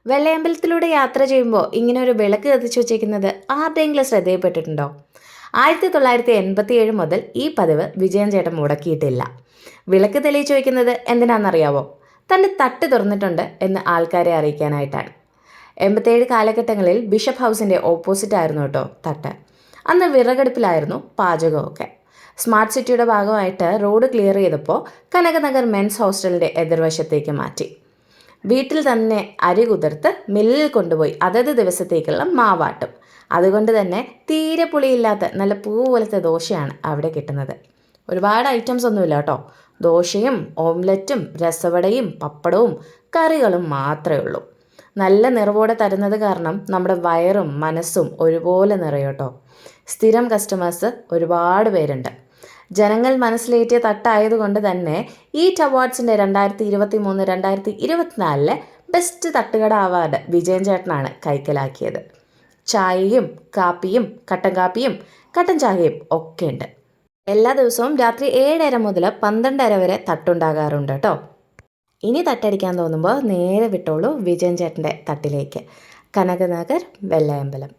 വെള്ളയമ്പലത്തിലൂടെ യാത്ര ചെയ്യുമ്പോൾ ഇങ്ങനെ ഒരു വിളക്ക് കത്തിച്ചു വെച്ചേക്കുന്നത് ആരുടെയെങ്കിലും ശ്രദ്ധയിൽപ്പെട്ടിട്ടുണ്ടോ? 1987 മുതൽ ഈ പതിവ് വിജയൻ ചേട്ടൻ മുടക്കിയിട്ടില്ല. വിളക്ക് തെളിയിച്ചു വയ്ക്കുന്നത് എന്തിനാണെന്നറിയാവോ? തൻ്റെ തട്ട് തുറന്നിട്ടുണ്ട് എന്ന് ആൾക്കാരെ അറിയിക്കാനായിട്ടാണ്. 87 കാലഘട്ടങ്ങളിൽ ബിഷപ്പ് ഹൗസിൻ്റെ ഓപ്പോസിറ്റ് ആയിരുന്നു കേട്ടോ തട്ട്. അന്ന് വിറകടുപ്പിലായിരുന്നു പാചകമൊക്കെ. സ്മാർട്ട് സിറ്റിയുടെ ഭാഗമായിട്ട് റോഡ് ക്ലിയർ ചെയ്തപ്പോൾ കനകനഗർ മെൻസ് ഹോസ്റ്റലിൻ്റെ എതിർവശത്തേക്ക് മാറ്റി. വീട്ടിൽ തന്നെ അരി കുതിർത്ത് മില്ലിൽ കൊണ്ടുപോയി അതത് ദിവസത്തേക്കുള്ള മാവാട്ടും. അതുകൊണ്ട് തന്നെ തീരെ പുളിയില്ലാത്ത നല്ല പൂ പോലത്തെ ദോശയാണ് അവിടെ കിട്ടുന്നത്. ഒരുപാട് ഐറ്റംസ് ഒന്നുമില്ല കേട്ടോ. ദോശയും ഓംലറ്റും രസവടയും പപ്പടവും കറികളും മാത്രമേ ഉള്ളൂ. നല്ല നിറവോടെ തരുന്നത് കാരണം നമ്മുടെ വയറും മനസ്സും ഒരുപോലെ നിറയും കേട്ടോ. സ്ഥിരം കസ്റ്റമേഴ്സ് ഒരുപാട് പേരുണ്ട്. ജനങ്ങൾ മനസ്സിലേറ്റിയ തട്ടായതുകൊണ്ട് തന്നെ ഈറ്റ് അവാർഡ്സിൻ്റെ 2023, 2024 ബെസ്റ്റ് തട്ടുകട അവാർഡ് വിജയൻ ചേട്ടനാണ് കൈക്കലാക്കിയത്. ചായയും കാപ്പിയും കട്ടൻ കാപ്പിയും കട്ടൻ ചായയും ഒക്കെ ഉണ്ട്. എല്ലാ ദിവസവും രാത്രി 7:30 മുതൽ 12:30 വരെ തട്ടുണ്ടാകാറുണ്ട് കേട്ടോ. ഇനി തട്ടടിക്കാൻ തോന്നുമ്പോൾ നേരെ വിട്ടോളൂ വിജയൻ ചേട്ടൻ്റെ തട്ടിലേക്ക്. കനകനഗർ വെള്ളയമ്പലം.